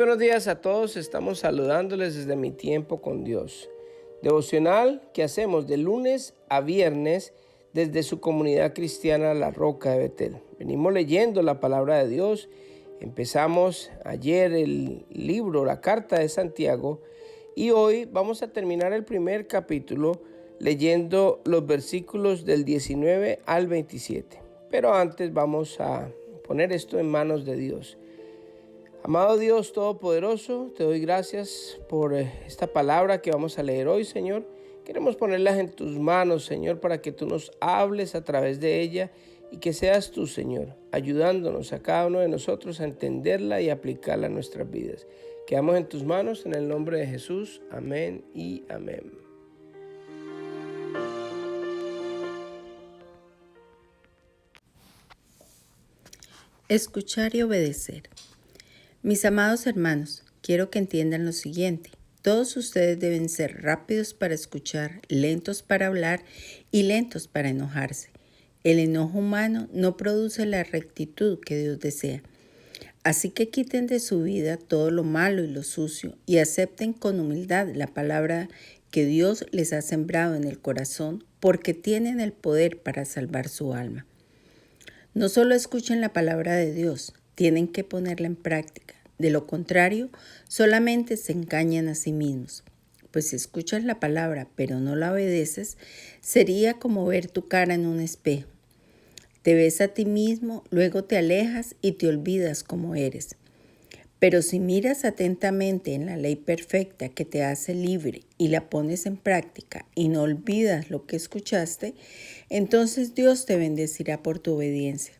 buenos días a todos, estamos saludándoles desde Mi Tiempo con Dios. Devocional que hacemos de lunes a viernes desde su comunidad cristiana La Roca de Betel. Venimos leyendo la palabra de Dios. Empezamos ayer el libro, la carta de Santiago, y hoy vamos a terminar el primer capítulo leyendo los versículos del 19 al 27. Pero antes vamos a poner esto en manos de Dios. Amado Dios Todopoderoso, te doy gracias por esta palabra que vamos a leer hoy, Señor. Queremos ponerlas en tus manos, Señor, para que tú nos hables a través de ella y que seas tú, Señor, ayudándonos a cada uno de nosotros a entenderla y aplicarla a nuestras vidas. Quedamos en tus manos en el nombre de Jesús. Amén y amén. Escuchar y obedecer. Mis amados hermanos, quiero que entiendan lo siguiente. Todos ustedes deben ser rápidos para escuchar, lentos para hablar y lentos para enojarse. El enojo humano no produce la rectitud que Dios desea. Así que quiten de su vida todo lo malo y lo sucio y acepten con humildad la palabra que Dios les ha sembrado en el corazón, porque tienen el poder para salvar su alma. No solo escuchen la palabra de Dios, tienen que ponerla en práctica. De lo contrario, solamente se engañan a sí mismos. Pues si escuchas la palabra pero no la obedeces, sería como ver tu cara en un espejo. Te ves a ti mismo, luego te alejas y te olvidas cómo eres. Pero si miras atentamente en la ley perfecta que te hace libre y la pones en práctica y no olvidas lo que escuchaste, entonces Dios te bendecirá por tu obediencia.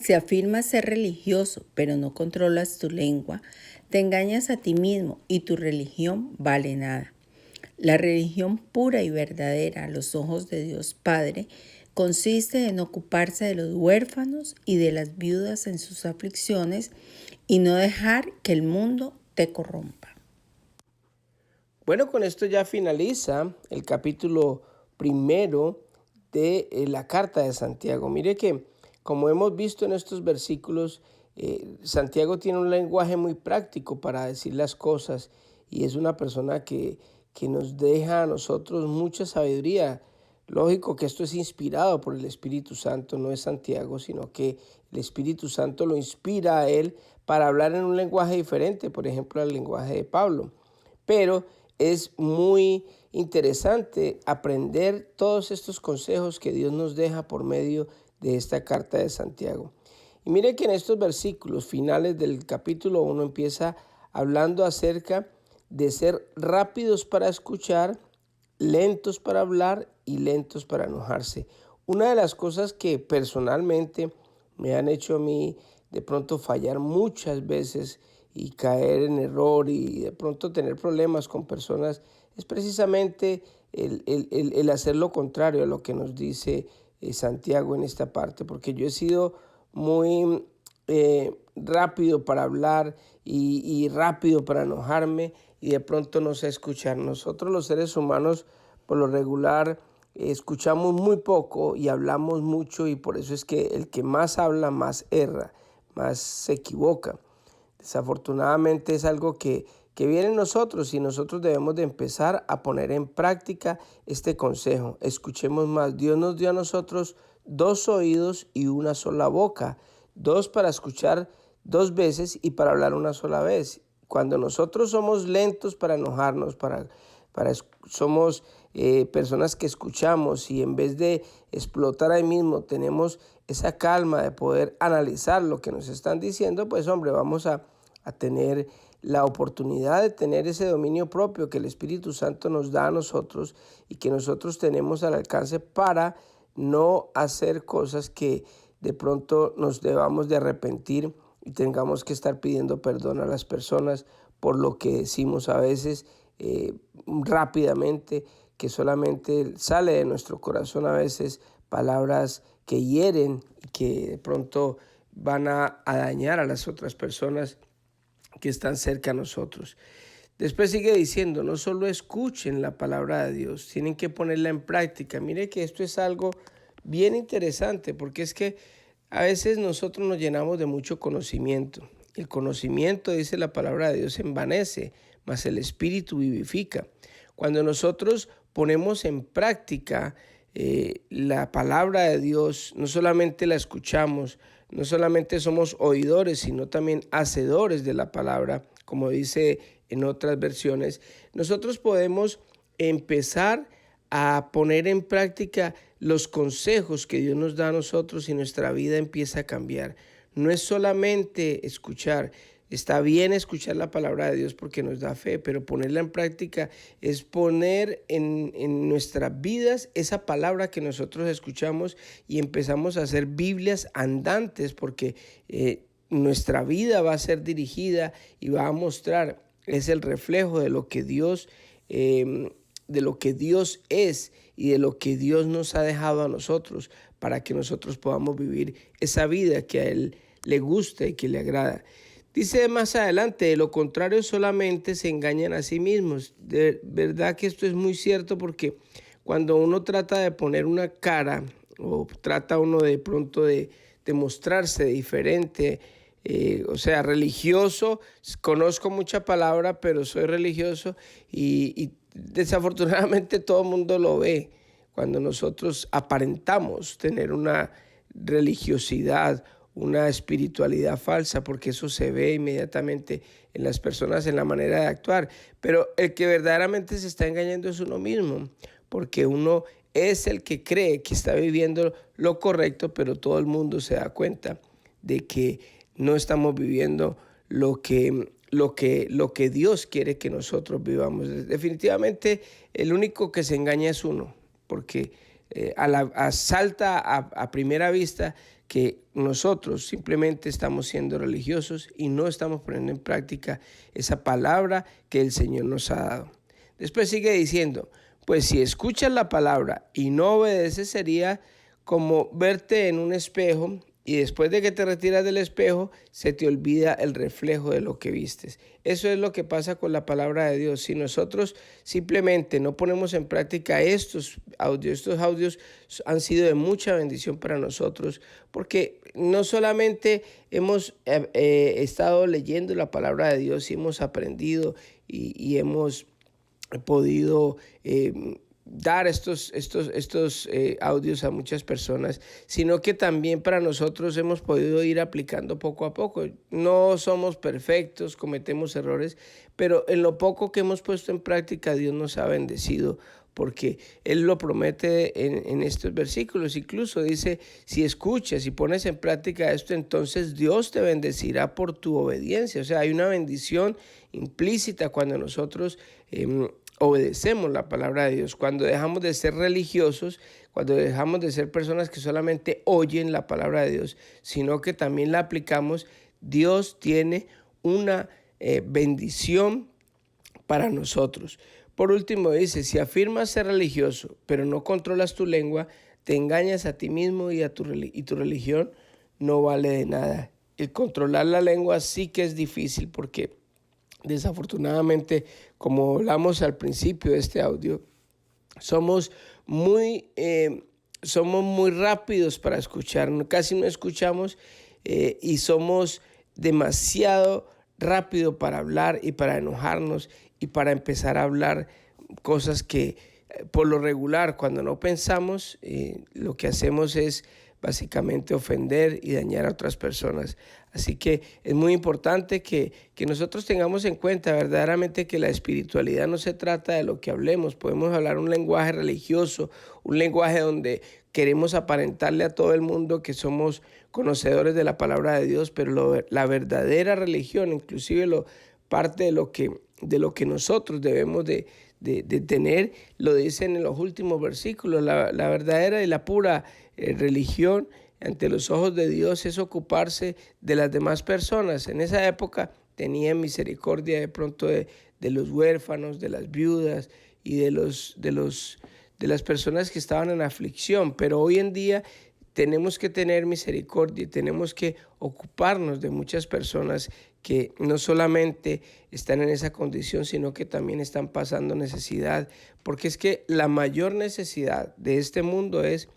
Si afirmas ser religioso, pero no controlas tu lengua, te engañas a ti mismo y tu religión vale nada. La religión pura y verdadera a los ojos de Dios Padre consiste en ocuparse de los huérfanos y de las viudas en sus aflicciones y no dejar que el mundo te corrompa. Bueno, con esto ya finaliza el capítulo primero de la carta de Santiago. Mire que, como hemos visto en estos versículos, Santiago tiene un lenguaje muy práctico para decir las cosas y es una persona que nos deja a nosotros mucha sabiduría. Lógico que esto es inspirado por el Espíritu Santo, no es Santiago, sino que el Espíritu Santo lo inspira a él para hablar en un lenguaje diferente, por ejemplo, el lenguaje de Pablo. Pero es muy interesante aprender todos estos consejos que Dios nos deja por medio de esta carta de Santiago. Y mire que en estos versículos finales del capítulo 1 empieza hablando acerca de ser rápidos para escuchar, lentos para hablar y lentos para enojarse. Una de las cosas que personalmente me han hecho a mí de pronto fallar muchas veces y caer en error y de pronto tener problemas con personas es precisamente el hacer lo contrario a lo que nos dice Santiago en esta parte, porque yo he sido muy rápido para hablar y rápido para enojarme y de pronto no sé escuchar. Nosotros los seres humanos por lo regular escuchamos muy poco y hablamos mucho, y por eso es que el que más habla más erra, más se equivoca. Desafortunadamente es algo que viene en nosotros y nosotros debemos de empezar a poner en práctica este consejo. Escuchemos más. Dios nos dio a nosotros 2 oídos y una sola boca. 2 para escuchar 2 veces y para hablar una sola vez. Cuando nosotros somos lentos para enojarnos, somos personas que escuchamos y en vez de explotar ahí mismo tenemos esa calma de poder analizar lo que nos están diciendo, pues hombre, vamos a tener la oportunidad de tener ese dominio propio que el Espíritu Santo nos da a nosotros y que nosotros tenemos al alcance para no hacer cosas que de pronto nos debamos de arrepentir y tengamos que estar pidiendo perdón a las personas por lo que decimos a veces rápidamente, que solamente sale de nuestro corazón a veces palabras que hieren y que de pronto van a dañar a las otras personas que están cerca a nosotros. Después sigue diciendo, no solo escuchen la palabra de Dios, tienen que ponerla en práctica. Mire que esto es algo bien interesante, porque es que a veces nosotros nos llenamos de mucho conocimiento El conocimiento, dice la palabra de Dios, envanece, mas el Espíritu vivifica. Cuando nosotros ponemos en práctica la palabra de Dios, no solamente la escuchamos, no solamente somos oidores, sino también hacedores de la palabra, como dice en otras versiones, nosotros podemos empezar a poner en práctica los consejos que Dios nos da a nosotros y nuestra vida empieza a cambiar. No es solamente escuchar. Está bien escuchar la palabra de Dios porque nos da fe, pero ponerla en práctica es poner en nuestras vidas esa palabra que nosotros escuchamos y empezamos a hacer Biblias andantes, porque nuestra vida va a ser dirigida y va a mostrar, es el reflejo de lo que Dios es y de lo que Dios nos ha dejado a nosotros para que nosotros podamos vivir esa vida que a Él le gusta y que le agrada. Dice más adelante, de lo contrario solamente se engañan a sí mismos. De verdad que esto es muy cierto, porque cuando uno trata de poner una cara o trata uno de pronto de mostrarse diferente, o sea, religioso, conozco mucha palabra, pero soy religioso y desafortunadamente todo el mundo lo ve. Cuando nosotros aparentamos tener una religiosidad, una espiritualidad falsa, porque eso se ve inmediatamente en las personas, en la manera de actuar. Pero el que verdaderamente se está engañando es uno mismo, porque uno es el que cree que está viviendo lo correcto, pero todo el mundo se da cuenta de que no estamos viviendo lo que Dios quiere que nosotros vivamos. Definitivamente el único que se engaña es uno, porque salta a primera vista que nosotros simplemente estamos siendo religiosos y no estamos poniendo en práctica esa palabra que el Señor nos ha dado. Después sigue diciendo, pues si escuchas la palabra y no obedeces, sería como verte en un espejo y después de que te retiras del espejo, se te olvida el reflejo de lo que vistes. Eso es lo que pasa con la palabra de Dios. Si nosotros simplemente no ponemos en práctica estos audios han sido de mucha bendición para nosotros, porque no solamente hemos estado leyendo la palabra de Dios y hemos aprendido y hemos podido dar estos audios a muchas personas, sino que también para nosotros hemos podido ir aplicando poco a poco. No somos perfectos, cometemos errores, pero en lo poco que hemos puesto en práctica, Dios nos ha bendecido, porque Él lo promete en estos versículos. Incluso dice, si escuchas y pones en práctica esto, entonces Dios te bendecirá por tu obediencia. O sea, hay una bendición implícita cuando nosotros obedecemos la palabra de Dios, cuando dejamos de ser religiosos, cuando dejamos de ser personas que solamente oyen la palabra de Dios, sino que también la aplicamos. Dios tiene una bendición para nosotros. Por último dice, si afirmas ser religioso, pero no controlas tu lengua, te engañas a ti mismo y tu religión no vale de nada. El controlar la lengua sí que es difícil, porque desafortunadamente, como hablamos al principio de este audio, somos muy rápidos para escuchar, casi no escuchamos y somos demasiado rápidos para hablar y para enojarnos y para empezar a hablar cosas que por lo regular, cuando no pensamos, lo que hacemos es básicamente ofender y dañar a otras personas. Así que es muy importante que nosotros tengamos en cuenta verdaderamente que la espiritualidad no se trata de lo que hablemos. Podemos hablar un lenguaje religioso, un lenguaje donde queremos aparentarle a todo el mundo que somos conocedores de la palabra de Dios, pero la verdadera religión, inclusive parte de lo que nosotros debemos de tener, lo dicen en los últimos versículos. La verdadera y la pura religión ante los ojos de Dios es ocuparse de las demás personas. En esa época tenían misericordia de pronto de los huérfanos, de las viudas y de las personas que estaban en aflicción, pero hoy en día tenemos que tener misericordia y tenemos que ocuparnos de muchas personas que no solamente están en esa condición, sino que también están pasando necesidad, porque es que la mayor necesidad de este mundo es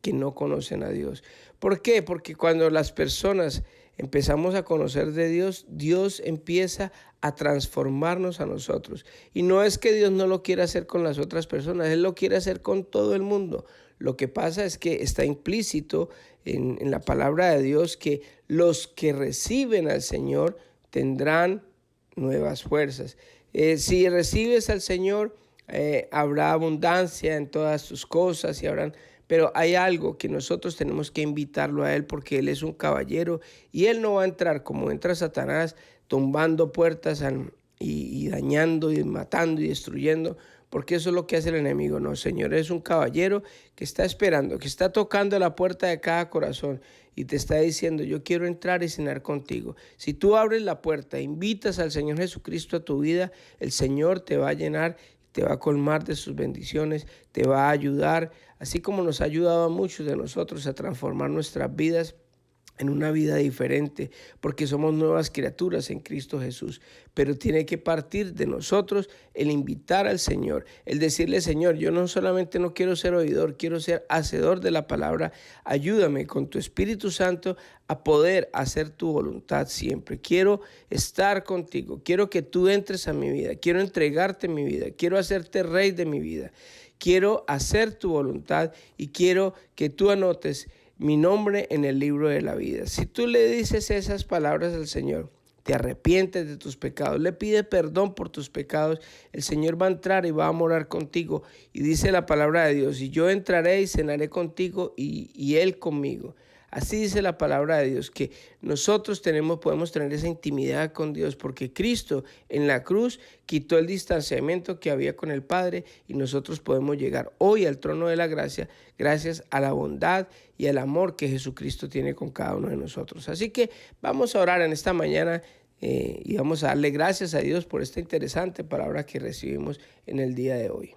que no conocen a Dios. ¿Por qué? Porque cuando las personas empezamos a conocer de Dios, Dios empieza a transformarnos a nosotros. Y no es que Dios no lo quiera hacer con las otras personas, Él lo quiere hacer con todo el mundo. Lo que pasa es que está implícito en la palabra de Dios que los que reciben al Señor tendrán nuevas fuerzas. Si recibes al Señor, habrá abundancia en todas tus cosas pero hay algo que nosotros tenemos que invitarlo a Él porque Él es un caballero y Él no va a entrar como entra Satanás tumbando puertas y dañando y matando y destruyendo, porque eso es lo que hace el enemigo. No, Señor, es un caballero que está esperando, que está tocando la puerta de cada corazón y te está diciendo: yo quiero entrar y cenar contigo. Si tú abres la puerta, invitas al Señor Jesucristo a tu vida, el Señor te va a llenar, te va a colmar de sus bendiciones, te va a ayudar, así como nos ha ayudado a muchos de nosotros a transformar nuestras vidas en una vida diferente, porque somos nuevas criaturas en Cristo Jesús. Pero tiene que partir de nosotros el invitar al Señor, el decirle: Señor, yo no solamente no quiero ser oidor, quiero ser hacedor de la palabra. Ayúdame con tu Espíritu Santo a poder hacer tu voluntad siempre. Quiero estar contigo, quiero que tú entres a mi vida, quiero entregarte mi vida, quiero hacerte rey de mi vida. Quiero hacer tu voluntad y quiero que tú anotes mi nombre en el libro de la vida. Si tú le dices esas palabras al Señor, te arrepientes de tus pecados, le pides perdón por tus pecados, el Señor va a entrar y va a morar contigo. Y dice la palabra de Dios: y yo entraré y cenaré contigo y Él conmigo. Así dice la palabra de Dios, que nosotros podemos tener esa intimidad con Dios, porque Cristo en la cruz quitó el distanciamiento que había con el Padre y nosotros podemos llegar hoy al trono de la gracia gracias a la bondad y al amor que Jesucristo tiene con cada uno de nosotros. Así que vamos a orar en esta mañana y vamos a darle gracias a Dios por esta interesante palabra que recibimos en el día de hoy.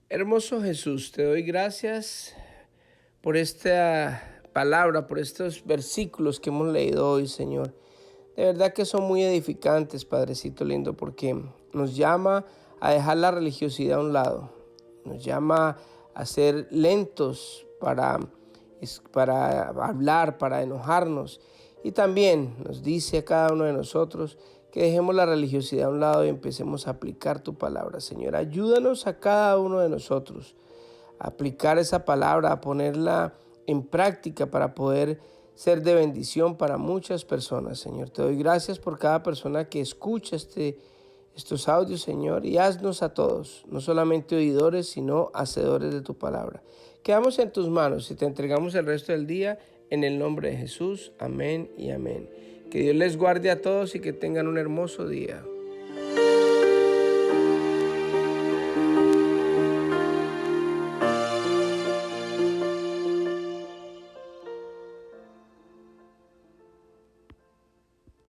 Hermoso Jesús, te doy gracias por esta palabra, por estos versículos que hemos leído hoy, Señor. De verdad que son muy edificantes, Padrecito lindo, porque nos llama a dejar la religiosidad a un lado. Nos llama a ser lentos para hablar, para enojarnos. Y también nos dice a cada uno de nosotros que dejemos la religiosidad a un lado y empecemos a aplicar tu palabra, Señor. Ayúdanos a cada uno de nosotros a aplicar esa palabra, a ponerla en práctica para poder ser de bendición para muchas personas, Señor. Te doy gracias por cada persona que escucha estos audios, Señor, y haznos a todos, no solamente oidores, sino hacedores de tu palabra. Quedamos en tus manos y te entregamos el resto del día en el nombre de Jesús. Amén y amén. Que Dios les guarde a todos y que tengan un hermoso día.